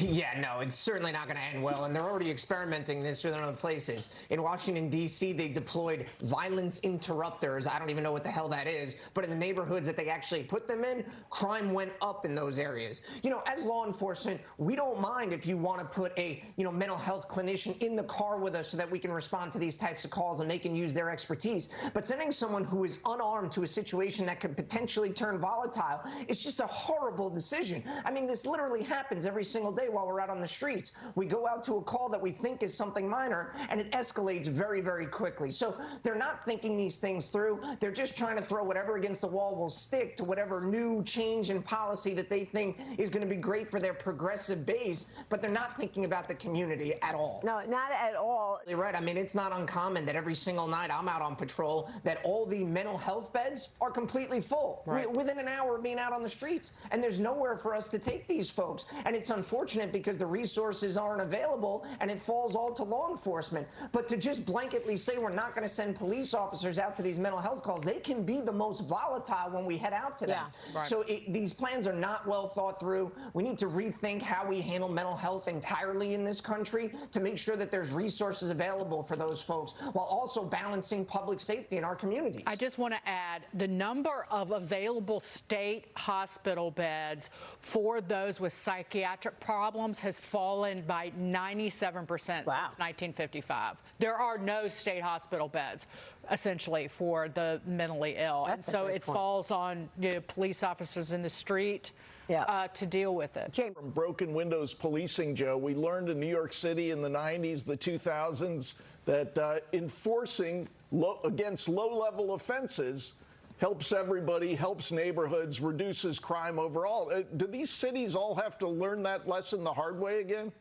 Yeah, no, it's certainly not going to end well, and they're already experimenting this in other places. In Washington, D.C., they deployed violence interrupters. I don't even know what the hell that is, but in the neighborhoods that they actually put them in, crime went up in those areas. You know, as law enforcement, we don't mind if you want to put a, mental health clinician in the car with us so that we can respond to these types of calls and they can use their expertise. But sending someone who is unarmed to a situation that could potentially turn volatile is just a horrible decision. I mean, this literally happens every single day while we're out on the streets. We go out to a call that we think is something minor, and it escalates very, very quickly. So they're not thinking these things through. They're just trying to throw whatever against the wall will stick to whatever new change in policy that they think is going to be great for their progressive base, but they're not thinking about the community at all. No, not at all. You're right. I mean, it's not uncommon that every single night I'm out on patrol that all the mental health beds are completely full within an hour of being out on the streets, and there's nowhere for us to take these folks. And it's unfortunate because the resources aren't available, and it falls all to law enforcement. But to just blanketly say we're not going to send police officers out to these mental health calls, they can be the most volatile when we head out to them. Yeah, right. So these plans are not well thought through. We need to rethink how we handle mental health entirely in this country to make sure that there's resources available for those folks while also balancing public safety in our communities. I just want to add the number of available state hospital beds for those with psychiatric problems has fallen by 97% since 1955. There are no state hospital beds, essentially, for the mentally ill. That's and so it falls on police officers in the street to deal with it. From broken windows policing, Joe, we learned in New York City in the 90s, the 2000s, that enforcing against low-level offenses helps everybody, helps neighborhoods, reduces crime overall. Do these cities all have to learn that lesson the hard way again?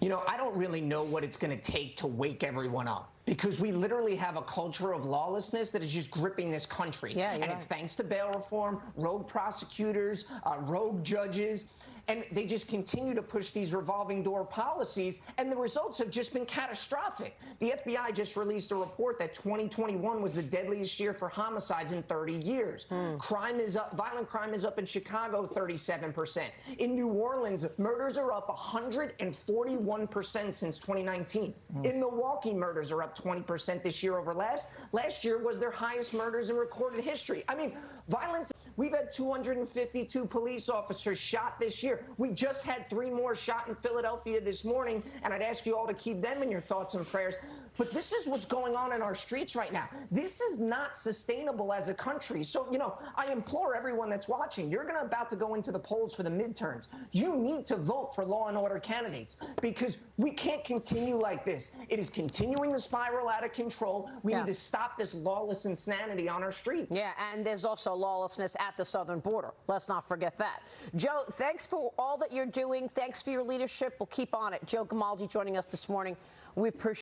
You know, I don't really know what it's going to take to wake everyone up, because we literally have a culture of lawlessness that is just gripping this country. And it's thanks to bail reform, rogue prosecutors, rogue judges. And they just continue to push these revolving door policies, and the results have just been catastrophic. The FBI just released a report that 2021 was the deadliest year for homicides in 30 years. Crime is up. Violent crime is up in Chicago 37%. In New Orleans, murders are up 141% since 2019. In Milwaukee, murders are up 20% this year over last. Last year was their highest murders in recorded history. I mean, violence. We've had 252 police officers shot this year. We just had 3 more shot in Philadelphia this morning, and I'd ask you all to keep them in your thoughts and prayers. But this is what's going on in our streets right now. This is not sustainable as a country. So, I implore everyone that's watching, you're about to go into the polls for the midterms. You need to vote for law and order candidates, because we can't continue like this. It is continuing to spiral out of control. We need to stop this lawless insanity on our streets. Yeah, and there's also lawlessness at the southern border. Let's not forget that. Joe, thanks for all that you're doing. Thanks for your leadership. We'll keep on it. Joe Gamaldi joining us this morning. We appreciate